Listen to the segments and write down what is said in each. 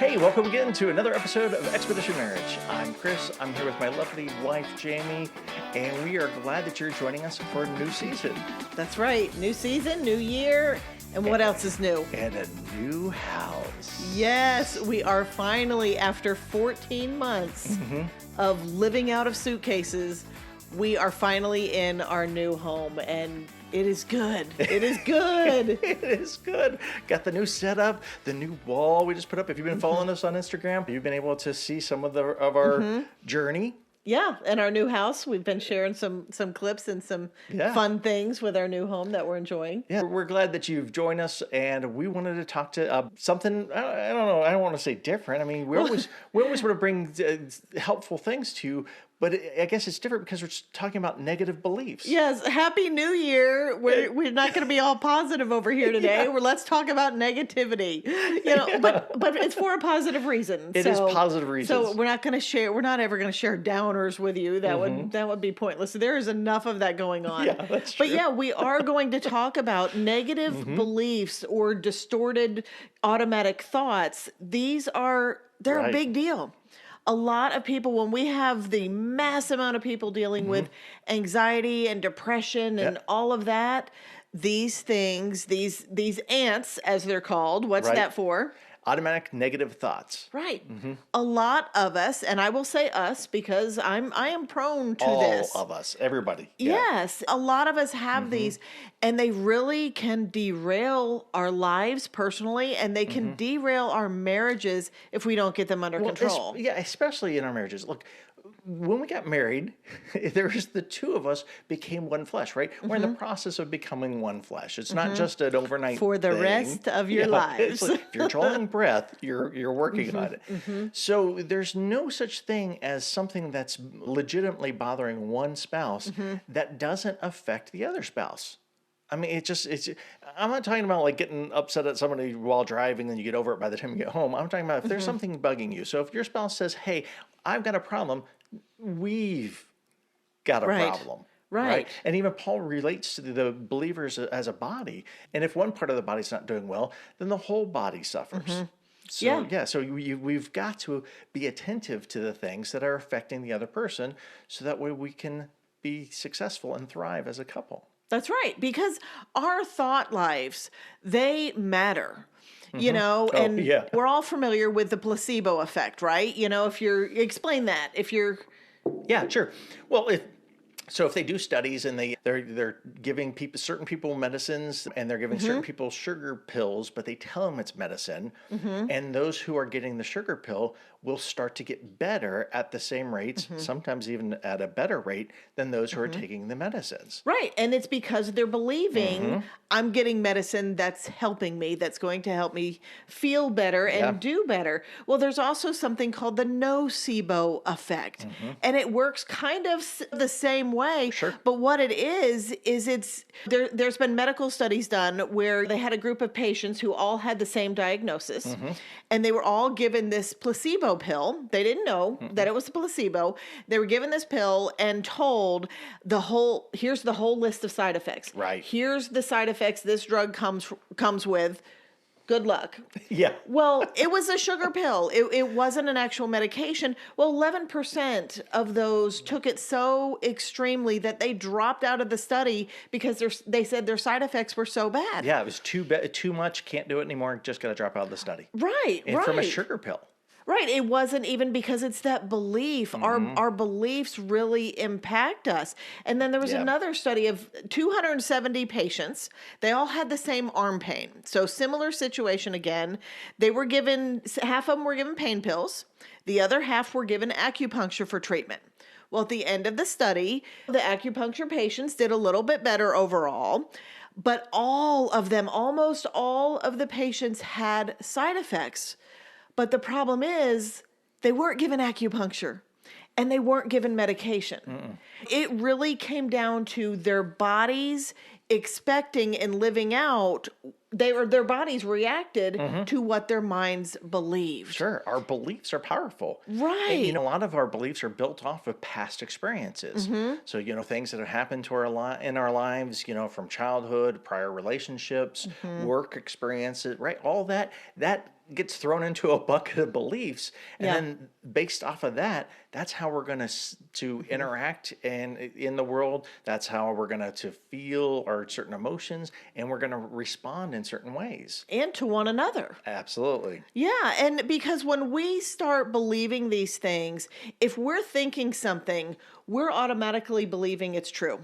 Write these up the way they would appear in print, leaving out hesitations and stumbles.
Hey, welcome again to another episode of Expedition Marriage. I'm Chris. I'm here with my lovely wife, Jamie, and we are glad that you're joining us for a new season. That's right. New season, new year. And what else is new? And a new house. Yes, we are finally, after 14 months of living out of suitcases, we are finally in our new home, and it is good. It is good. It is good. Got the new setup, the new wall we just put up. If you've been following us on Instagram, you've been able to see some of our journey. Yeah, in our new house, we've been sharing some clips and some fun things with our new home that we're enjoying. Yeah, we're glad that you've joined us, and we wanted to talk to something. I don't know. I don't want to say different. I mean, we always want to bring helpful things to you. But I guess it's different because we're talking about negative beliefs. Yes, Happy New Year. We're not going to be all positive over here today. Let's talk about negativity. But it's for a positive reason. It is positive reasons. So we're not ever going to share downers with you. That would be pointless. There is enough of that going on. Yeah, that's true. But yeah, we are going to talk about negative beliefs or distorted automatic thoughts. They're a big deal. A lot of people, when we have the mass amount of people dealing with anxiety and depression and all of that, these things, these ants, as they're called, what's that for? Automatic negative thoughts. Right. A lot of us, and I will say us because I am prone to this. All of us, everybody. Yes. A lot of us have these, and they really can derail our lives personally, and they can derail our marriages if we don't get them under control. Especially in our marriages. Look, when we got married, the two of us became one flesh, right? We're in the process of becoming one flesh. It's not just an overnight for the thing. rest of your lives. Like, if you're drawing breath, you're working on it. So there's no such thing as something that's legitimately bothering one spouse that doesn't affect the other spouse. I mean, I'm not talking about like getting upset at somebody while driving and you get over it by the time you get home. I'm talking about if there's something bugging you. So if your spouse says, hey, I've got a problem, we've got a problem. Right. And even Paul relates to the believers as a body. And if one part of the body's not doing well, then the whole body suffers. So we've got to be attentive to the things that are affecting the other person so that way we can be successful and thrive as a couple. That's right, because our thought lives, they matter. We're all familiar with the placebo effect, right? Explain that. Yeah, sure. Well, if they do studies and they're giving certain people medicines and they're giving certain people sugar pills, but they tell them it's medicine, and those who are getting the sugar pill will start to get better at the same rates, sometimes even at a better rate than those who are taking the medicines. Right, and it's because they're believing I'm getting medicine that's helping me, that's going to help me feel better and do better. Well, there's also something called the nocebo effect, and it works kind of the same way. Sure. But what it is there's been medical studies done where they had a group of patients who all had the same diagnosis, and they were all given this placebo pill. They didn't know that it was a placebo. They were given this pill and told here's the whole list of side effects. Right. Here's the side effects this drug comes with. Good luck. Yeah. Well, it was a sugar pill. It wasn't an actual medication. Well, 11% of those took it so extremely that they dropped out of the study because they said their side effects were so bad. Yeah, it was too much. Can't do it anymore. Just got to drop out of the study. Right. From a sugar pill. Right. It wasn't even because it's that belief. Our beliefs really impact us. And then there was another study of 270 patients. They all had the same arm pain. So similar situation again. Half of them were given pain pills. The other half were given acupuncture for treatment. Well, at the end of the study, the acupuncture patients did a little bit better overall. But almost all of the patients had side effects. But the problem is they weren't given acupuncture and they weren't given medication. It really came down to their bodies expecting and living out. Their bodies reacted to what their minds believed. Sure. Our beliefs are powerful. Right. And, a lot of our beliefs are built off of past experiences. So, things that have happened to in our lives, from childhood, prior relationships, work experiences, right? All that gets thrown into a bucket of beliefs, and Yeah. then based off of that, that's how we're going to interact and in the world. That's how we're going to feel our certain emotions, and we're going to respond in certain ways. And to one another. Absolutely. Yeah, and because when we start believing these things, if we're thinking something, we're automatically believing it's true.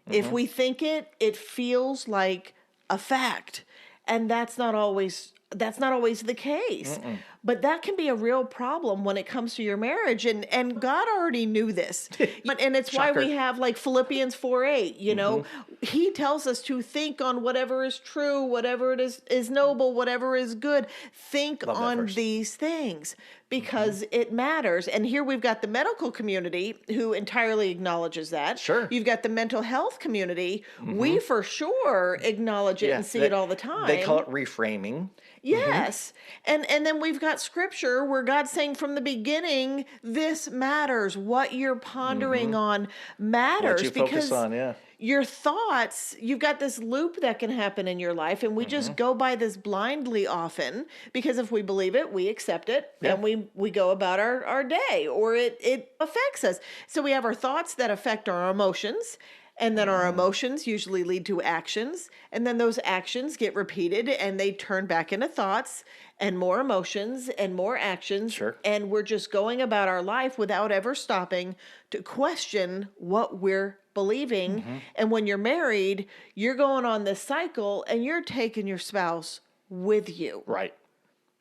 If we think it, it feels like a fact. And that's not always the case. But that can be a real problem when it comes to your marriage. And God already knew this. And it's why we Shocker. have like Philippians 4:8, you know, he tells us to think on whatever is true, whatever it is noble, whatever is good. Think Love that on verse. these things because it matters. And here we've got the medical community who entirely acknowledges that. Sure. You've got the mental health community. We for sure acknowledge it and see it all the time. They call it reframing. Yes. And then we've got scripture where God's saying from the beginning, this matters. What you're pondering on matters. What you focus on, yeah. Your thoughts, you've got this loop that can happen in your life, and we just go by this blindly often because if we believe it, we accept it, and we go about our day, or it affects us. So we have our thoughts that affect our emotions, and then our emotions usually lead to actions, and then those actions get repeated, and they turn back into thoughts, and more emotions, and more actions, Sure. and we're just going about our life without ever stopping to question what we're believing. And when you're married, you're going on this cycle and you're taking your spouse with you. Right.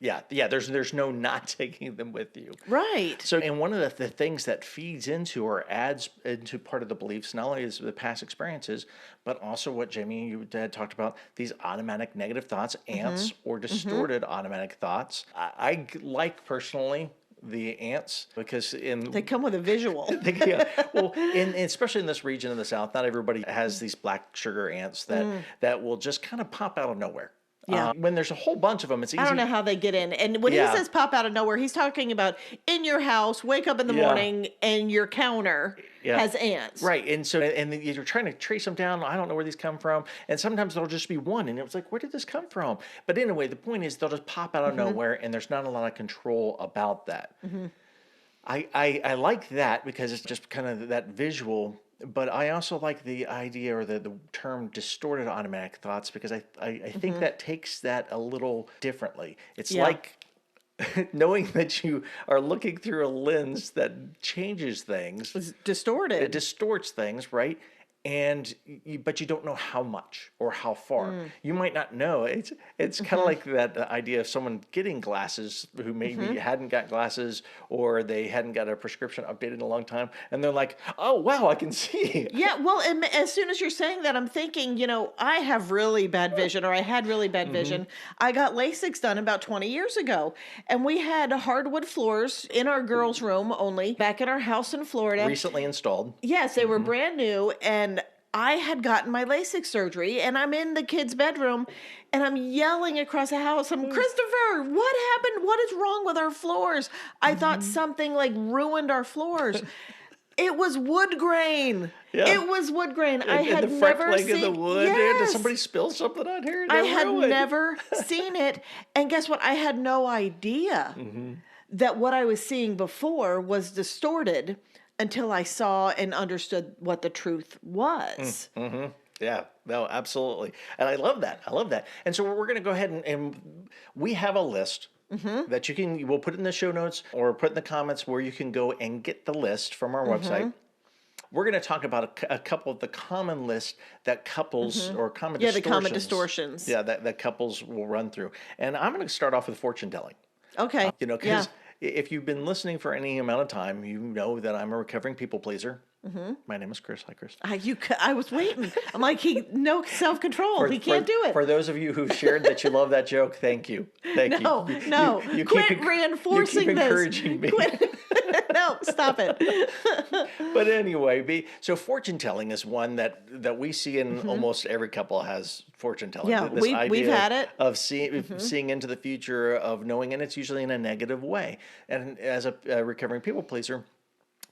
Yeah. There's no not taking them with you. Right. So, and one of the things that feeds into or adds into part of the beliefs, not only is the past experiences, but also what Jamie and you had talked about, these automatic negative thoughts, ants, or distorted automatic thoughts. I like personally the ants because They come with a visual. well, especially in this region in the South, not everybody has these black sugar ants that will just kind of pop out of nowhere. Yeah. When there's a whole bunch of them, it's easy. I don't know how they get in. And when he says pop out of nowhere, he's talking about in your house, wake up in the morning, and your counter has ants. Right. And so, and then you're trying to trace them down. I don't know where these come from. And sometimes there'll just be one. And it was like, where did this come from? But anyway, the point is they'll just pop out of nowhere, and there's not a lot of control about that. I like that because it's just kind of that visual. But I also like the idea or the term distorted automatic thoughts because I think that takes that a little differently. It's like knowing that you are looking through a lens that changes things. It's distorted. It distorts things, right? And but you don't know how much or how far. You might not know. It's kind of like that idea of someone getting glasses who maybe hadn't got glasses or they hadn't got a prescription updated in a long time, and they're like, "Oh wow, I can see." Yeah, well, and as soon as you're saying that, I'm thinking, I have really bad vision, or I had really bad vision. I got LASIK done about 20 years ago, and we had hardwood floors in our girls' room only back at our house in Florida. Recently installed. Yes, they were brand new, and I had gotten my LASIK surgery, and I'm in the kids' bedroom, and I'm yelling across the house, I'm, Christopher, what happened? What is wrong with our floors? I thought something like ruined our floors. It was wood grain. Yeah. It was wood grain. I And had the front never leg seen of the wood. Yes. Did somebody spill something on here? I had ruined. never seen it. And guess what? I had no idea that what I was seeing before was distorted until I saw and understood what the truth was. Yeah, no, absolutely. And I love that. And so we're going to go ahead and we have a list that we'll put in the show notes or put in the comments where you can go and get the list from our website. We're going to talk about a couple of the common lists that couples or common distortions. The common distortions. Yeah, that couples will run through. And I'm going to start off with fortune telling. Okay. Because if you've been listening for any amount of time, you know that I'm a recovering people pleaser. My name is Chris. Hi, Chris. I was waiting. I'm like, no self-control. He can't do it. For those of you who shared that you love that joke, thank you. Thank you. No. Quit reinforcing you keep this. encouraging me. No, stop it. But anyway, so fortune telling is one that we see in almost every couple has fortune telling. Yeah, This we've idea had it. of seeing into the future, of knowing, and it's usually in a negative way. And as a recovering people pleaser,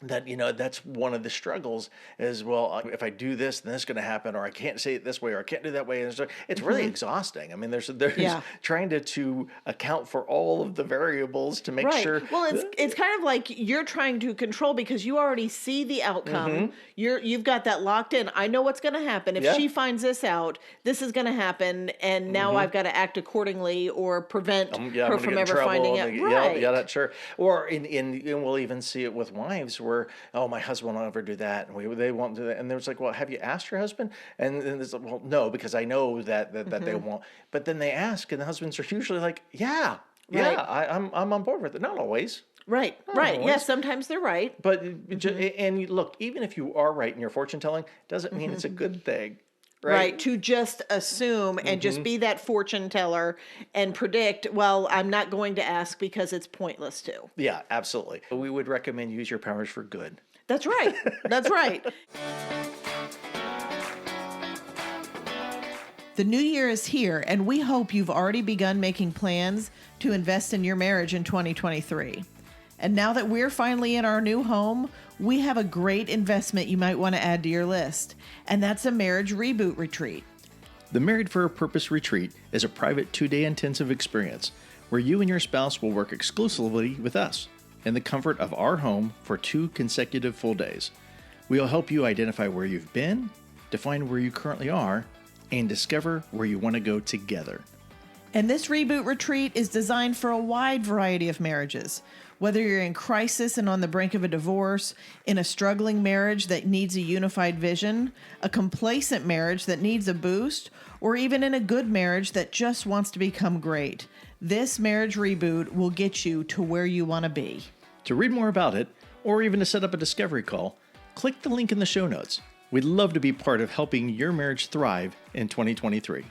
that, that's one of the struggles is, well, if I do this, then this is going to happen, or I can't say it this way, or I can't do that way. And so it's really exhausting. I mean, there's Yeah. trying to account for all of the variables to make Right. sure. Well, it's kind of like you're trying to control because you already see the outcome. You've got that locked in. I know what's going to happen. If Yeah. she finds this out, this is going to happen, and now I've got to act accordingly or prevent I'm her gonna from get in ever trouble, finding and it. yeah, Right. yeah, that's sure. Or and we'll even see it with wives where, oh, my husband won't ever do that, and they won't do that, and there's like, well, have you asked your husband? And then it's like, well, no, because I know that they won't. But then they ask, and the husbands are usually like, yeah, Right. I'm on board with it. Not always. Right. Not Right. always. Yes, sometimes they're right. But and look, even if you are right in your fortune telling, doesn't mean it's a good thing, Right. To just assume and just be that fortune teller and predict, well, I'm not going to ask because it's pointless to. Yeah, absolutely. We would recommend use your powers for good. That's right. That's right. The new year is here, and we hope you've already begun making plans to invest in your marriage in 2023. And now that we're finally in our new home, we have a great investment you might want to add to your list, and that's a marriage reboot retreat. The Married for a Purpose retreat is a private 2-day intensive experience where you and your spouse will work exclusively with us in the comfort of our home for 2 consecutive full days. We'll help you identify where you've been, define where you currently are, and discover where you want to go together. And this reboot retreat is designed for a wide variety of marriages. Whether you're in crisis and on the brink of a divorce, in a struggling marriage that needs a unified vision, a complacent marriage that needs a boost, or even in a good marriage that just wants to become great, this marriage reboot will get you to where you want to be. To read more about it, or even to set up a discovery call, click the link in the show notes. We'd love to be part of helping your marriage thrive in 2023.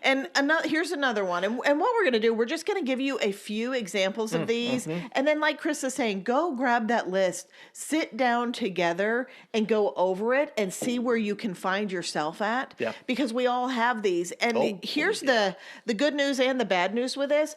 And here's another one. And what we're going to do, we're just going to give you a few examples of these. And then like Chris is saying, go grab that list, sit down together and go over it and see where you can find yourself at. Yeah. Because we all have these. And here's the good news and the bad news with this.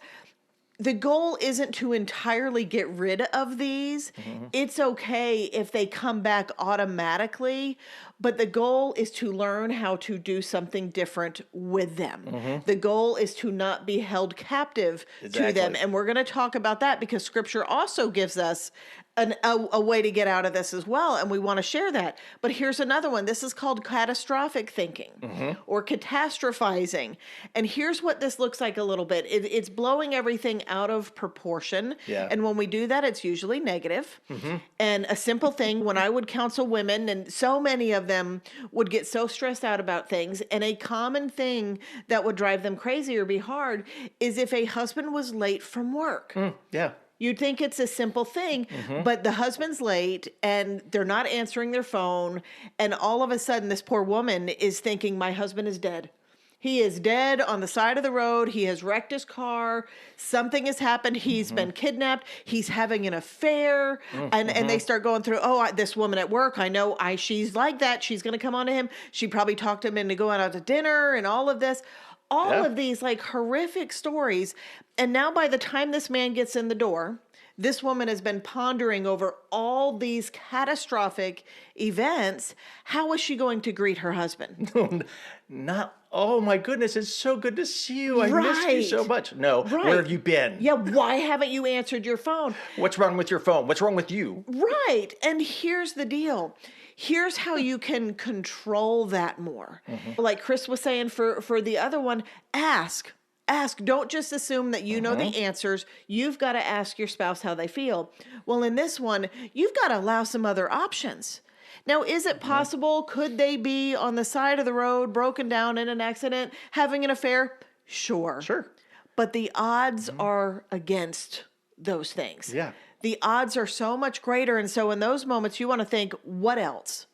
The goal isn't to entirely get rid of these. It's okay if they come back automatically, but the goal is to learn how to do something different with them. The goal is to not be held captive to them. And we're going to talk about that because Scripture also gives us a way to get out of this as well, and we want to share that. But here's another one. This is called catastrophic thinking or catastrophizing. And here's what this looks like a little bit. It's blowing everything out of proportion. Yeah. And when we do that, it's usually negative. And a simple thing, when I would counsel women, and so many of them would get so stressed out about things, and a common thing that would drive them crazy or be hard is if a husband was late from work. Yeah. You'd think it's a simple thing, but the husband's late and they're not answering their phone. And all of a sudden, this poor woman is thinking, my husband is dead. He is dead on the side of the road. He has wrecked his car. Something has happened. He's been kidnapped. He's having an affair. And they start going through, this woman at work, I know she's like that. She's going to come on to him. She probably talked him into going out to dinner and all of this. All of these like horrific stories. And now by the time this man gets in the door, this woman has been pondering over all these catastrophic events. How is she going to greet her husband? Oh my goodness, it's so good to see you. I missed you so much. No, where have you been? Yeah, why haven't you answered your phone? What's wrong with your phone? What's wrong with you? Right. And here's the deal. Here's how you can control that more. Like Chris was saying for the other one, ask. Ask. Don't just assume that you know the answers. You've got to ask your spouse how they feel. Well, in this one, you've got to allow some other options. Now, is it possible? Could they be on the side of the road, broken down in an accident, having an affair? Sure. But the odds are against those things. Yeah. The odds are so much greater. And so in those moments, you want to think, what else?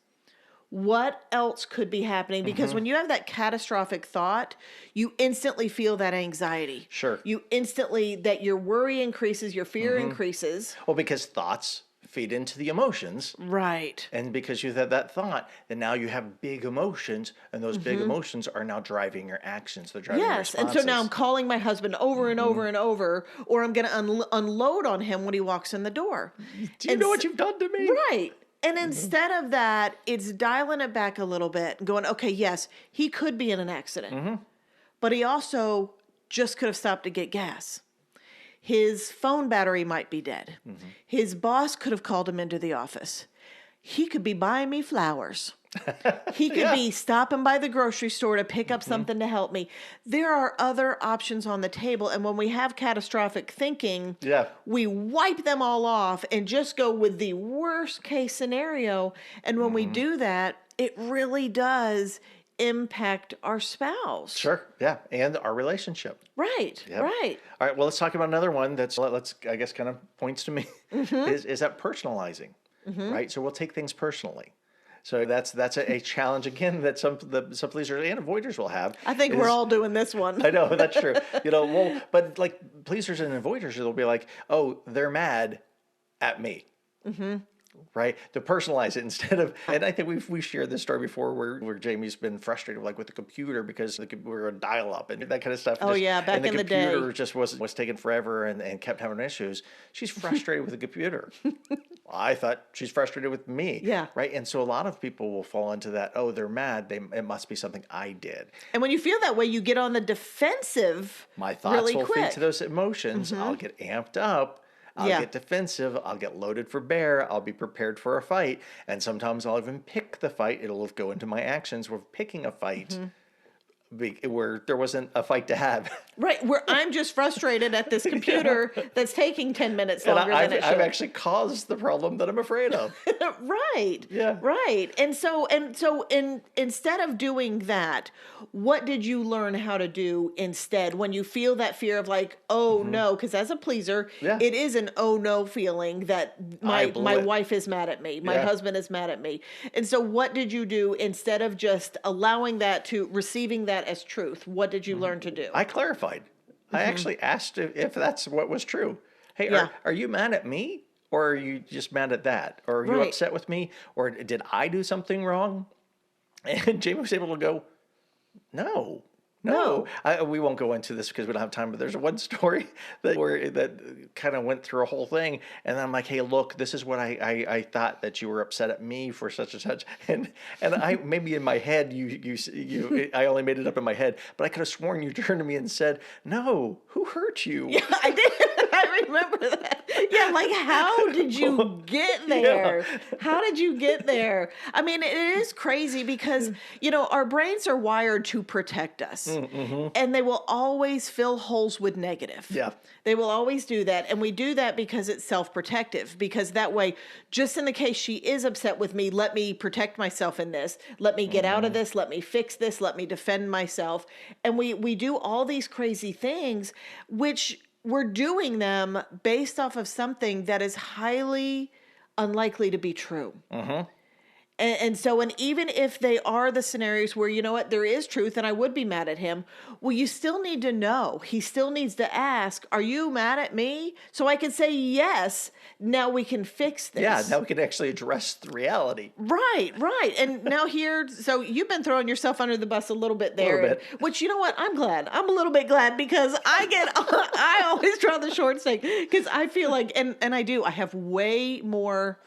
What else could be happening? Because when you have that catastrophic thought, you instantly feel that anxiety. Sure. You instantly, that your worry increases, your fear increases. Well, because thoughts feed into the emotions. Right. And because you had that thought, then now you have big emotions, and those big emotions are now driving your actions. They're driving your Yes. And responses. so now I'm calling my husband over and over and over, or I'm going to unload on him when he walks in the door. Do you know what you've done to me? Right. And instead of that, it's dialing it back a little bit and going, okay, yes, he could be in an accident, but he also just could have stopped to get gas. His phone battery might be dead. His boss could have called him into the office. He could be buying me flowers. He could be stopping by the grocery store to pick up something to help me. There are other options on the table. And when we have catastrophic thinking, we wipe them all off and just go with the worst case scenario. And when we do that, it really does impact our spouse. Sure. Yeah. And our relationship. Right. Yep. Right. All right. Well, let's talk about another one that's, I guess, kind of points to me is that personalizing, right? So we'll take things personally. So that's a challenge again that some pleasers and avoiders will have. I think we're all doing this one. I know, that's true. Well, but like pleasers and avoiders, they'll be like, oh, they're mad at me. Right? To personalize it instead of, and I think we've shared this story before where Jamie's been frustrated like with the computer because we're a dial up and that kind of stuff. Oh yeah, back in the day. And the computer just was taking forever and kept having issues. She's frustrated with the computer. I thought she's frustrated with me. Yeah. Right? And so a lot of people will fall into that, oh, they're mad. It must be something I did. And when you feel that way, you get on the defensive My thoughts really will quick. feed to those emotions. I'll get amped up. I'll get defensive. I'll get loaded for bear. I'll be prepared for a fight. And sometimes I'll even pick the fight. It'll go into my actions with picking a fight where there wasn't a fight to have. Right, where I'm just frustrated at this computer that's taking 10 minutes longer than it should. I've actually caused the problem that I'm afraid of. Right. Yeah. Right. And so instead of doing that, what did you learn how to do instead when you feel that fear of like, oh no, because as a pleaser, it is an oh no feeling that my wife is mad at me, my husband is mad at me. And so what did you do instead of just allowing that to receiving that as truth? What did you learn to do? I clarified. I actually asked if that's what was true. Hey, are you mad at me? Or are you just mad at that? Or are you upset with me? Or did I do something wrong? And Jamie was able to go, no. We won't go into this because we don't have time, but there's one story that kind of went through a whole thing. And I'm like, hey, look, this is what I thought that you were upset at me for such and such. And I maybe in my head, I only made it up in my head, but I could have sworn you turned to me and said, no, who hurt you? Yeah, I did. I remember that. Yeah, like how did you get there? How did you get there? I mean, it is crazy because, our brains are wired to protect us. And they will always fill holes with negative. Yeah. They will always do that. And we do that because it's self-protective. Because that way, just in the case she is upset with me, let me protect myself in this. Let me get out of this. Let me fix this. Let me defend myself. And we do all these crazy things, which we're doing them based off of something that is highly unlikely to be true. And so, even if they are the scenarios where, there is truth and I would be mad at him, well, you still need to know. He still needs to ask, are you mad at me? So I can say, yes, now we can fix this. Yeah, now we can actually address the reality. Right. And now so you've been throwing yourself under the bus a little bit there. A little bit. Which, you know what? I'm glad. I'm a little bit glad because I always draw the short stick because I feel like, and I do, I have way more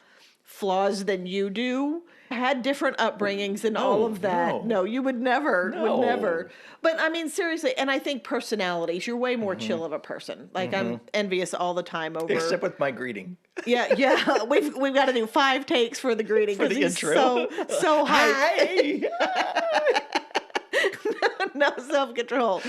flaws than you do. Had different upbringings and all of that. No, you would never. But I mean, seriously, and I think personalities, you're way more chill of a person. Like I'm envious all the time over. Except with my greeting. Yeah. We've got to do 5 takes for the greeting for the intro. So high. Hi. No self-control.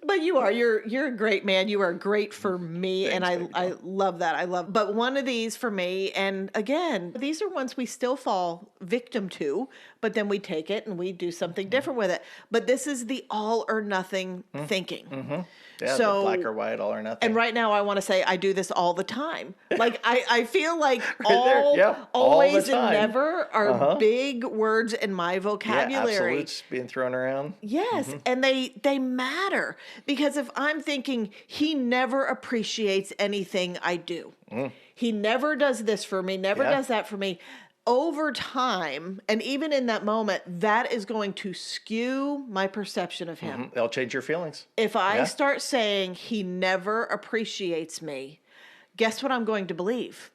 But you're a great man. You are great for me. Thanks, and I love that. But one of these for me, and again, these are ones we still fall victim to, but then we take it and we do something different with it. But this is the all or nothing thinking. Yeah, So, the black or white, all or nothing. and right now I want to say I do this all the time. Like I feel like Yep, all always, the time. and never are big words in my vocabulary. Yeah, absolutes being thrown around. Yes, and they matter, because if I'm thinking he never appreciates anything I do. He never does this for me, never does that for me. Over time, and even in that moment, that is going to skew my perception of him. They'll change your feelings. If I start saying he never appreciates me, guess what I'm going to believe?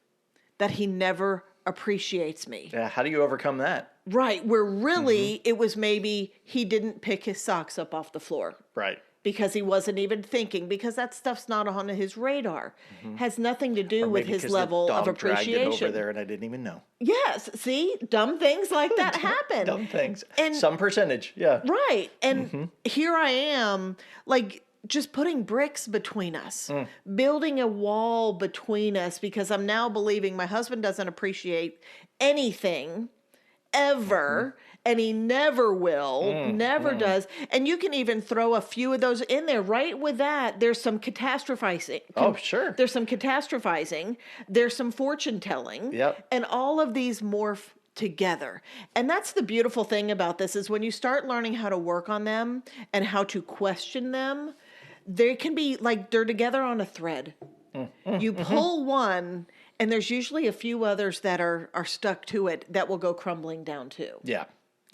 That he never appreciates me. Yeah, how do you overcome that? Right, where really it was maybe he didn't pick his socks up off the floor. Right. Because he wasn't even thinking, because that stuff's not on his radar. Has nothing to do with his level of appreciation. Dragged it over there and I didn't even know. Yes, see, dumb things like that happen. Dumb things. And some percentage, yeah. right. And here I am, like, just putting bricks between us, building a wall between us, because I'm now believing my husband doesn't appreciate anything ever. And he never will, never does. And you can even throw a few of those in there. Right with that, there's some catastrophizing. Oh, sure. There's some catastrophizing. There's some fortune telling. Yep. And all of these morph together. And that's the beautiful thing about this, is when you start learning how to work on them and how to question them, they can be like they're together on a thread. You pull one, and there's usually a few others that are stuck to it that will go crumbling down too. Yeah.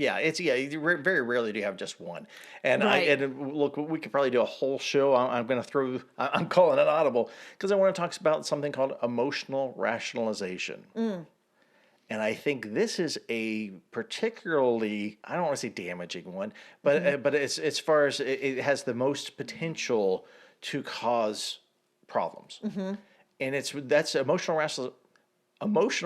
Yeah, very rarely do you have just one. And Right. look, we could probably do a whole show. I'm calling it audible, because I want to talk about something called emotional rationalization. And I think this is a particularly, I don't want to say damaging one, but it's as far as it has the most potential to cause problems. And that's emotional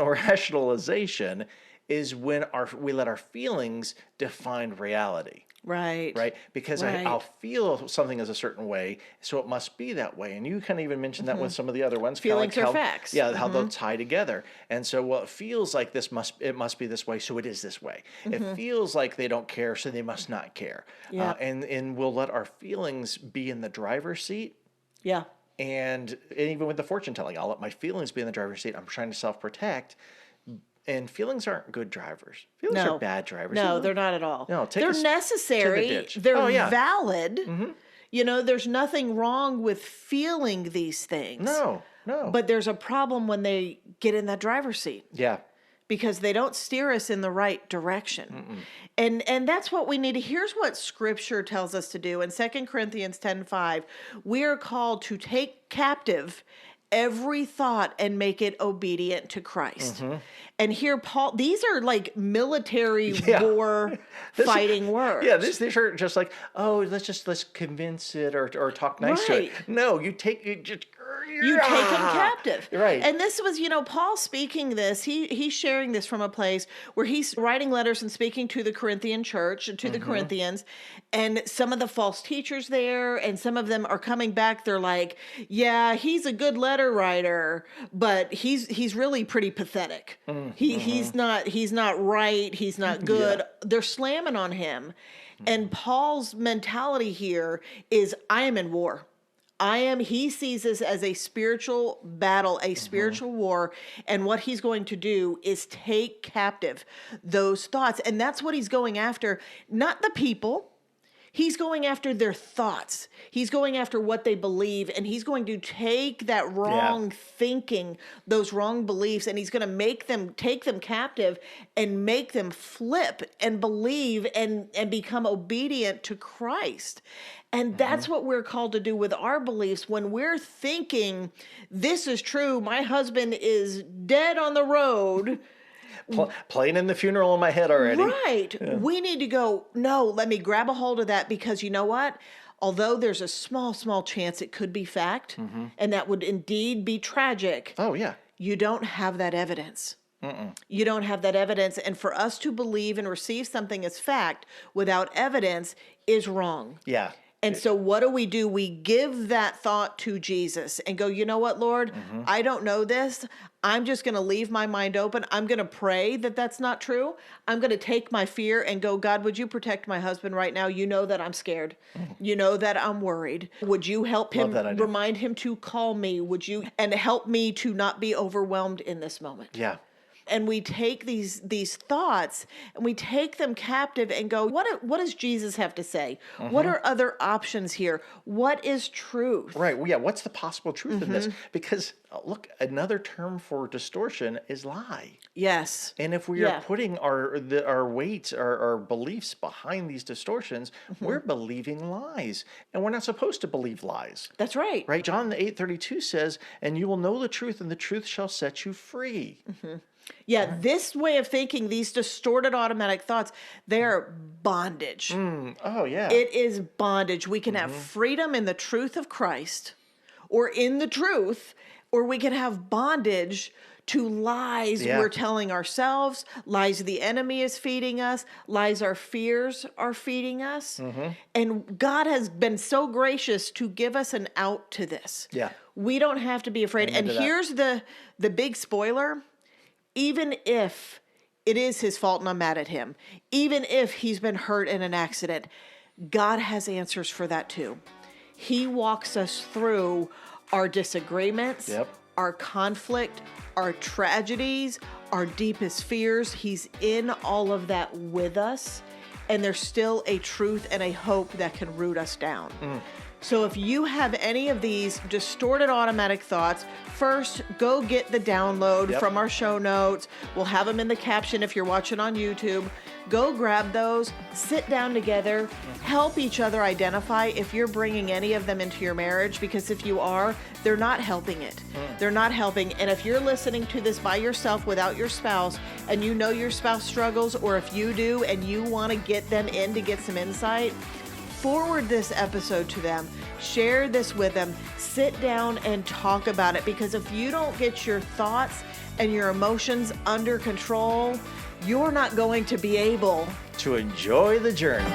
rationalization is when we let our feelings define reality. Right. Right? Because Right. I'll feel something as a certain way, so it must be that way. And you kind of even mentioned that with some of the other ones. Kinda Feelings like are how, facts. Yeah, how they'll tie together. And so, well, it feels like it must be this way, so it is this way. It feels like they don't care, so they must not care. Yeah. And we'll let our feelings be in the driver's seat. Yeah. And even with the fortune telling, I'll let my feelings be in the driver's seat. I'm trying to self-protect. And feelings aren't good drivers. Feelings are bad drivers. No, they're not at all. No, they're necessary. ditch. They're Oh, yeah. valid. You know, there's nothing wrong with feeling these things. No. But there's a problem when they get in that driver's seat, Yeah. because they don't steer us in the right direction. And that's what we need to. Here's what Scripture tells us to do. In 2 Corinthians 10:5, we are called to take captive every thought and make it obedient to Christ. And here, Paul, these are like military war fighting words. Yeah, these are just like, oh, let's convince it or talk nice to it. Right. No, you take them captive. Right. And this was, Paul speaking this, he's sharing this from a place where he's writing letters and speaking to the Corinthian church, to the Corinthians, and some of the false teachers there, and some of them are coming back. They're like, yeah, he's a good letter writer, but he's really pretty pathetic. He's not right. He's not good. Yeah. They're slamming on him. And Paul's mentality here is, I am in war. He sees this as a spiritual battle, a spiritual war. And what he's going to do is take captive those thoughts. And that's what he's going after, not the people. He's going after their thoughts. He's going after what they believe, and he's going to take that wrong thinking, those wrong beliefs, and he's going to take them captive and make them flip and believe and become obedient to Christ. And that's what we're called to do with our beliefs. When we're thinking, this is true, my husband is dead on the road, playing in the funeral in my head already. right. Yeah. We need to go, no, let me grab a hold of that, because you know what? Although there's a small chance it could be fact, and that would indeed be tragic. Oh, yeah. You don't have that evidence. You don't have that evidence. And for us to believe and receive something as fact without evidence is wrong. Yeah. And so what do? We give that thought to Jesus and go, you know what, Lord, I don't know this. I'm just going to leave my mind open. I'm going to pray that that's not true. I'm going to take my fear and go, God, would you protect my husband right now? You know that I'm scared. You know that I'm worried. Would you help him, remind him to call me? Would you, and help me to not be overwhelmed in this moment? Yeah. And we take these thoughts and we take them captive and go, what does Jesus have to say? What are other options here? What is truth? Right. Well, yeah. What's the possible truth in this? Because look, another term for distortion is lie. Yes. And if we are putting our weight, our beliefs behind these distortions, we're believing lies. And we're not supposed to believe lies. That's right. Right? John 8:32 says, and you will know the truth, and the truth shall set you free. Yeah, this way of thinking, these distorted automatic thoughts, they're bondage. Oh, yeah. It is bondage. We can have freedom in the truth of Christ, or in the truth, or we can have bondage to lies we're telling ourselves, lies the enemy is feeding us, lies our fears are feeding us. And God has been so gracious to give us an out to this. Yeah. We don't have to be afraid. And here's the big spoiler. Even if it is his fault and I'm mad at him, even if he's been hurt in an accident, God has answers for that too. He walks us through our disagreements, our conflict, our tragedies, our deepest fears. He's in all of that with us, and there's still a truth and a hope that can root us down. So if you have any of these distorted automatic thoughts, first, go get the download from our show notes. We'll have them in the caption if you're watching on YouTube. Go grab those, sit down together, help each other identify if you're bringing any of them into your marriage, because if you are, they're not helping it. They're not helping. And if you're listening to this by yourself without your spouse, and you know your spouse struggles, or if you do and you want to get them in to get some insight, forward this episode to them, share this with them, sit down and talk about it, because if you don't get your thoughts and your emotions under control, you're not going to be able to enjoy the journey.